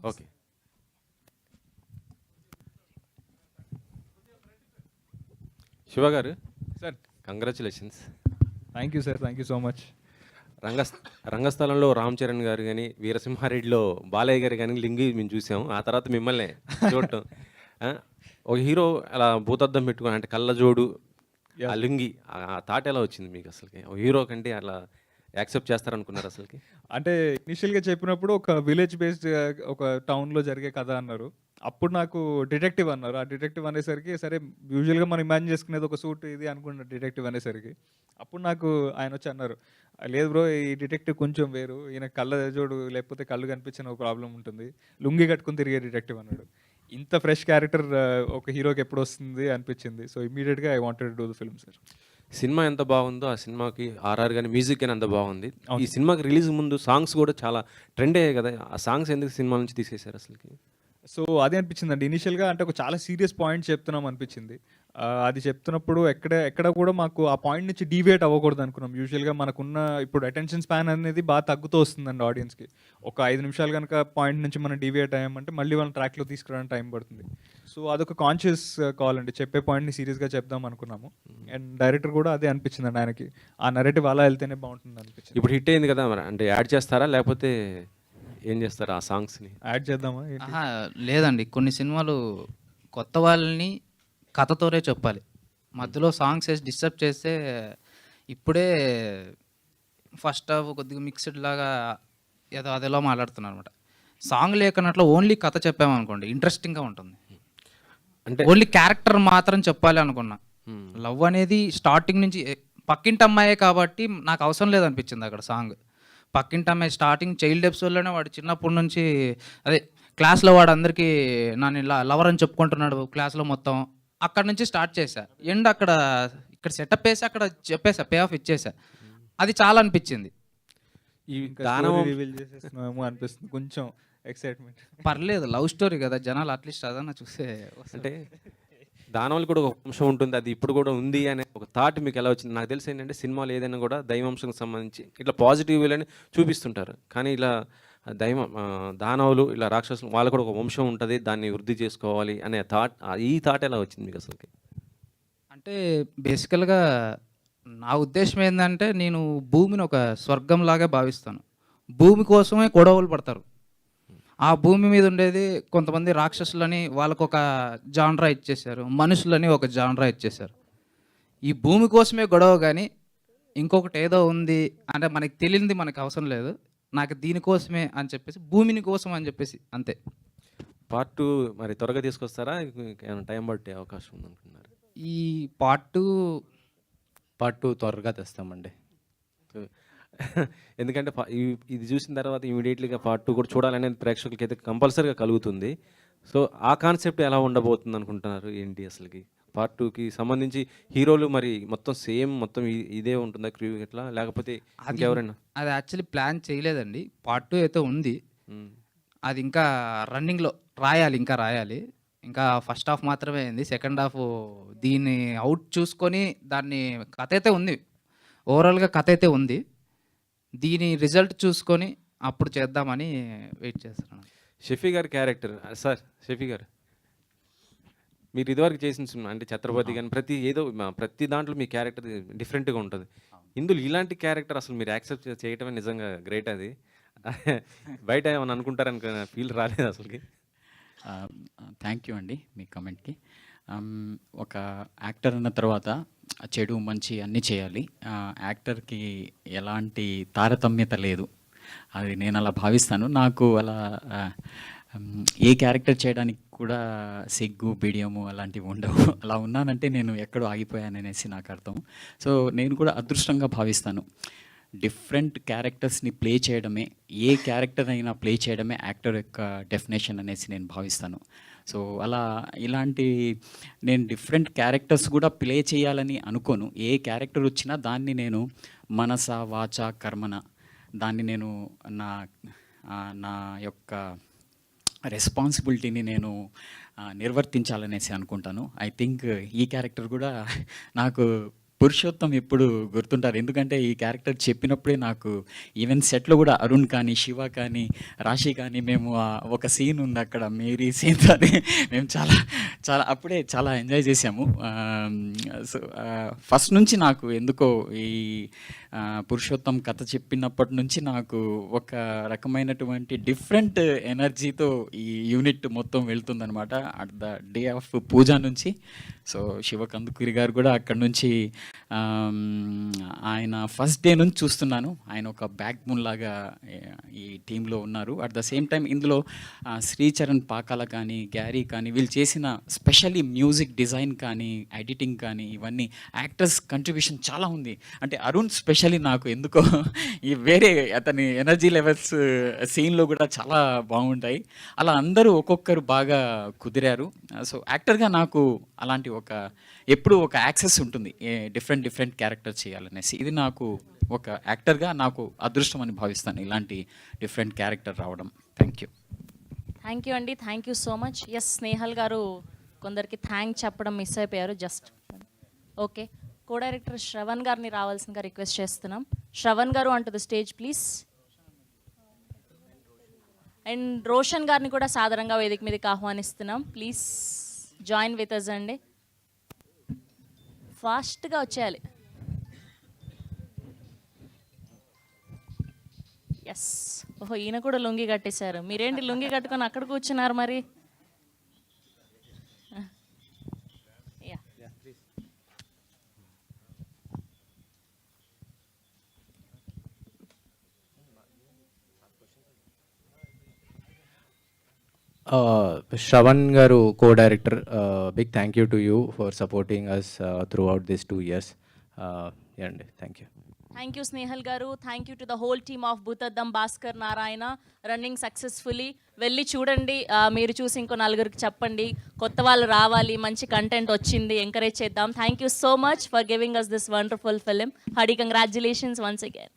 Okay. Shiva గారు sir congratulations. Thank you sir, thank you so much. రంగస్ రంగస్థలంలో రామ్ చరణ్ గారు కానీ, వీరసింహారెడ్డిలో బాలయ్య గారు కానీ లింగి మేము చూసాం. ఆ తర్వాత మిమ్మల్ని చూడటం ఆ, ఒక హీరో అలా భూతద్దం పెట్టుకుని అంటే కళ్ళజోడు ఆ లుంగి ఆ థాట్ ఎలా వచ్చింది మీకు అసలుకి? ఒక హీరో కంటే అలా యాక్సెప్ట్ చేస్తారనుకున్నారు అసలుకి? అంటే ఇనిషియల్గా చెప్పినప్పుడు ఒక విలేజ్ బేస్డ్ ఒక టౌన్లో జరిగే కథ అన్నారు. అప్పుడు నాకు డిటెక్టివ్ అన్నారు. ఆ డిటెక్టివ్ అనేసరికి సరే, యూజువల్గా మనం ఇమాజిన్ చేసుకునేది ఒక సూట్ ఇది అనుకున్న డిటెక్టివ్ అనేసరికి అప్పుడు నాకు ఆయన వచ్చి అన్నారు, లేదు బ్రో, ఈ డిటెక్టివ్ కొంచెం వేరు, ఈయన కళ్ళ జోడు లేకపోతే కళ్ళు కనిపించిన ఒక ప్రాబ్లం ఉంటుంది, లుంగి కట్టుకుని తిరిగే డిటెక్టివ్ అన్నాడు. ఇంత ఫ్రెష్ క్యారెక్టర్ ఒక హీరోకి ఎప్పుడు వస్తుంది అనిపించింది. సో ఇమీడియట్గా I wanted do the film sir. Cinema ఎంత బాగుందో ఆ సినిమాకి ఆర్ఆర్ కానీ మ్యూజిక్ కానీ అంత బాగుంది. అవును. ఈ సినిమాకి రిలీజ్ ముందు సాంగ్స్ కూడా చాలా ట్రెండ్ అయ్యాయి కదా, ఆ సాంగ్స్ ఎందుకు సినిమా నుంచి తీసేశారు అసలుకి? సో అదే అనిపించిందండి ఇనిషియల్గా, అంటే ఒక చాలా సీరియస్ పాయింట్ చెప్తున్నాం అనిపించింది. అది చెప్తున్నప్పుడు ఎక్కడ కూడా మాకు ఆ పాయింట్ నుంచి డీవియేట్ అవ్వకూడదు అనుకున్నాం. యూజువల్గా మనకున్న ఇప్పుడు అటెన్షన్ స్పాన్ అనేది బాగా తగ్గుతూ వస్తుందండి ఆడియన్స్కి. ఒక 5 నిమిషాలు కనుక పాయింట్ నుంచి మనం డీవియేట్ అయ్యామంటే మళ్ళీ వాళ్ళని ట్రాక్లో తీసుకురావడానికి టైం పడుతుంది. సో అదొక కాన్షియస్ కాల్ అండి, చెప్పే పాయింట్ని సీరియస్గా చెప్దాం అనుకున్నాము. అండ్ డైరెక్టర్ కూడా అదే అనిపించిందండి ఆయనకి, ఆ నెరేటివ్ అలా వెళ్తేనే బాగుంటుంది అనిపించింది. ఇప్పుడు హిట్ అయింది కదా, మరి అంటే యాడ్ చేస్తారా లేకపోతే ఏం చేస్తారు ఆ సాంగ్స్ని? యాడ్ చేద్దామా ఏంటి? ఆహా, లేదండి. కొన్ని సినిమాలు కొత్త వాళ్ళని కథతోనే చెప్పాలి. మధ్యలో సాంగ్స్ వేసి డిస్టర్బ్ చేస్తే ఇప్పుడే ఫస్ట్ హాఫ్ కొద్దిగా మిక్స్డ్ లాగా ఏదో అదేలా మాట్లాడుతున్నారు అనమాట. సాంగ్ లేకున్నట్లు ఓన్లీ కథ చెప్పామనుకోండి ఇంట్రెస్టింగ్గా ఉంటుంది. అంటే ఓన్లీ క్యారెక్టర్ మాత్రం చెప్పాలి అనుకున్నా. లవ్ అనేది స్టార్టింగ్ నుంచి పక్కింటి అమ్మాయే కాబట్టి నాకు అవసరం లేదనిపించింది అక్కడ సాంగ్. పక్కింటి అమ్మాయి స్టార్టింగ్ చైల్డ్ ఎపిసోడ్లోనే వాడు చిన్నప్పటి నుంచి అదే క్లాస్లో వాడు అందరికీ నన్ను ఇలా లవర్ అని చెప్పుకుంటున్నాడు క్లాస్లో మొత్తం. అక్కడ నుంచి స్టార్ట్ చేశా, ఎండ్ అక్కడ ఇక్కడ సెటప్ వేసి అక్కడ చెప్పేసా, పే ఆఫ్ ఇచ్చేసా. అది చాలా అనిపించింది. ఈ ఇంకా దానవం రివీల్ చేసేస్తున్నామేమో అనిపిస్తుంది కొంచెం ఎక్సైట్మెంట్. పర్లేదు, లవ్ స్టోరీ కదా, జనాలు అట్లీస్ట్ అదన్నా చూసే అంటే దానవులు కూడా ఒక అంశం ఉంటుంది, అది ఇప్పుడు కూడా ఉంది అనే ఒక థాట్ మీకు ఎలా వచ్చింది? నాకు తెలిసి ఏంటంటే సినిమాలు ఏదైనా కూడా దైవాంశంకి సంబంధించి ఇట్లా పాజిటివ్ వేలని చూపిస్తుంటారు, కానీ ఇలా దానవులు ఇలా రాక్షసులు వాళ్ళు కూడా ఒక వంశం ఉంటుంది, దాన్ని వృద్ధి చేసుకోవాలి అనే థాట్, ఈ థాట్ ఎలా వచ్చింది మీకు అసలుకి? అంటే బేసికల్గా నా ఉద్దేశం ఏంటంటే నేను భూమిని ఒక స్వర్గంలాగా భావిస్తాను. భూమి కోసమే గొడవలు పడతారు. ఆ భూమి మీద ఉండేది కొంతమంది రాక్షసులని వాళ్ళకు ఒక జాన్రా ఇచ్చేశారు, మనుషులని ఒక జాన్రా ఇచ్చేశారు. ఈ భూమి కోసమే గొడవ, కానీ ఇంకొకటి ఏదో ఉంది అంటే మనకి తెలియంది మనకు అవసరం లేదు, నాకు దీనికోసమే అని చెప్పేసి, భూమిని కోసం అని చెప్పేసి అంతే. పార్ట్ 2 మరి త్వరగా తీసుకొస్తారా, ఏమైనా టైం పట్టే అవకాశం ఉందనుకున్నారు? ఈ పార్ట్ పార్ట్ 2 త్వరగా తెస్తామండి. ఎందుకంటే ఇది చూసిన తర్వాత ఇమీడియట్లీగా పార్ట్ 2 కూడా చూడాలనేది ప్రేక్షకులకి అయితే కంపల్సరీగా కలుగుతుంది. సో ఆ కాన్సెప్ట్ ఎలా ఉండబోతుంది అనుకుంటున్నారు ఏంటి అసలుకి? పార్ట్ 2కి సంబంధించి హీరోలు మరి మొత్తం సేమ్ మొత్తం ఇదే ఉంటుందా క్రూ ఇట్లా, లేకపోతే ఇంకెవరైనా? అది యాక్చువల్లీ ప్లాన్ చేయలేదండి. పార్ట్ 2 అయితే ఉంది, అది ఇంకా రన్నింగ్లో ఇంకా రాయాలి. ఇంకా ఫస్ట్ హాఫ్ మాత్రమే అయింది, సెకండ్ హాఫ్ దీన్ని అవుట్ చూసుకొని దాన్ని కథ అయితే ఉంది, ఓవరాల్గా కథ అయితే ఉంది, దీని రిజల్ట్ చూసుకొని అప్పుడు చేద్దామని వెయిట్ చేస్తున్నాను. షఫీ గారి క్యారెక్టర్ సార్, షఫీ గారు మీరు ఇదివరకు చేసిన సినిమా అంటే ఛత్రపతి కానీ ప్రతి దాంట్లో మీ క్యారెక్టర్ డిఫరెంట్గా ఉంటుంది. ఇందులో ఇలాంటి క్యారెక్టర్ అసలు మీరు యాక్సెప్ట్ చేయటమే నిజంగా గ్రేట్. అది బయట ఏమని అనుకుంటారని ఫీల్ రాలేదు అసలుకి? థ్యాంక్ యూ అండి మీ కమెంట్కి. ఒక యాక్టర్ అన్న తర్వాత చెడు మంచి అన్నీ చేయాలి. యాక్టర్కి ఎలాంటి తారతమ్యత లేదు, అది నేను అలా భావిస్తాను. నాకు అలా ఏ క్యారెక్టర్ చేయడానికి కూడా సిగ్గు బిడియము అలాంటివి ఉండవు. అలా ఉన్నానంటే నేను ఎక్కడో ఆగిపోయాననేసి నాకు అర్థం. సో నేను కూడా అదృష్టంగా భావిస్తాను. డిఫరెంట్ క్యారెక్టర్స్ని ప్లే చేయడమే, ఏ క్యారెక్టర్ అయినా ప్లే చేయడమే యాక్టర్ యొక్క డెఫినేషన్ అనేసి నేను భావిస్తాను. సో అలా ఇలాంటి నేను డిఫరెంట్ క్యారెక్టర్స్ కూడా ప్లే చేయాలని అనుకోను. ఏ క్యారెక్టర్ వచ్చినా దాన్ని నేను మనస వాచ కర్మన దాన్ని నేను నా యొక్క రెస్పాన్సిబిలిటీని నేను నిర్వర్తించాలనేసి అనుకుంటాను. ఐ థింక్ ఈ క్యారెక్టర్ కూడా నాకు పురుషోత్తం ఎప్పుడు గుర్తుంటారు. ఎందుకంటే ఈ క్యారెక్టర్ చెప్పినప్పుడే నాకు ఈవెన్ సెట్‌లో గూడా అరుణ్ కానీ, శివ కానీ, రాశి కానీ మేము ఒక సీన్ ఉంది అక్కడ మేరీ సీన్‌తోని మేము చాలా చాలా అప్పుడే చాలా ఎంజాయ్ చేసాము. సో, ఫస్ట్ నుంచి నాకు ఎందుకో ఈ పురుషోత్తం కథ చెప్పినప్పటి నుంచి నాకు ఒక రకమైనటువంటి డిఫరెంట్ ఎనర్జీతో ఈ యూనిట్ మొత్తం వెళ్తుందనమాట. అట్ ద డే ఆఫ్ పూజ నుంచి. సో శివ కందుకూరి గారు కూడా అక్కడి నుంచి ఆయన ఫస్ట్ డే నుంచి చూస్తున్నాను. ఆయన ఒక బ్యాక్ బోన్ లాగా ఈ టీంలో ఉన్నారు. అట్ ద సేమ్ టైం ఇందులో శ్రీచరణ్ పాకాల కానీ, గ్యారీ కానీ వీళ్ళు చేసిన స్పెషల్లీ మ్యూజిక్ డిజైన్ కానీ, ఎడిటింగ్ కానీ ఇవన్నీ యాక్టర్స్ కంట్రిబ్యూషన్ చాలా ఉంది. అంటే అరుణ్ స్పెషల్లీ నాకు ఎందుకో ఈ వేరే అతని ఎనర్జీ లెవెల్స్ సీన్లో కూడా చాలా బాగుంటాయి. అలా అందరూ ఒక్కొక్కరు బాగా కుదిరారు. సో యాక్టర్గా నాకు అలాంటి ఎప్పుడు ఒక యాక్సెస్ ఉంటుంది డిఫరెంట్ క్యారెక్టర్ చేయాలనేసి. ఇది నాకు ఒక యాక్టర్గా నాకు అదృష్టం అని భావిస్తాను ఇలాంటి డిఫరెంట్ క్యారెక్టర్ రావడం. థ్యాంక్ యూ అండి, thank you so much. Yes, Snehal గారు కొందరికి థ్యాంక్ చెప్పడం మిస్ అయిపోయారు. Just okay, co director Shravan గారిని రావాల్సిందిగా రిక్వెస్ట్ చేస్తున్నాం. శ్రవణ్ గారు onto the stage please. And Roshan గారిని కూడా సాధారణంగా వేదిక మీదకి ఆహ్వానిస్తున్నాం. ప్లీజ్ జాయిన్ విత్ అస్ అండి. ఫాస్ట్గా వచ్చేయాలి. ఎస్, ఓహో ఈయన కూడా లుంగి కట్టేశారు. మీరేంటి లుంగి కట్టుకొని అక్కడ కూర్చున్నారు మరి? Shravan Garu, co-director, big thank you to you for supporting us throughout these 2 years. And thank you. Thank you Snehal గారు. Thank you to the whole team of Bhoothaddam Bhaskar Narayana running successfully. వెళ్ళి చూడండి, మీరు చూసి ఇంకో నలుగురికి చెప్పండి. కొత్త వాళ్ళు రావాలి, మంచి కంటెంట్ వచ్చింది, ఎంకరేజ్ చేద్దాం. Thank you so much for giving us this wonderful film. హడి కంగ్రాచులేషన్స్ వన్స్ అగైన్.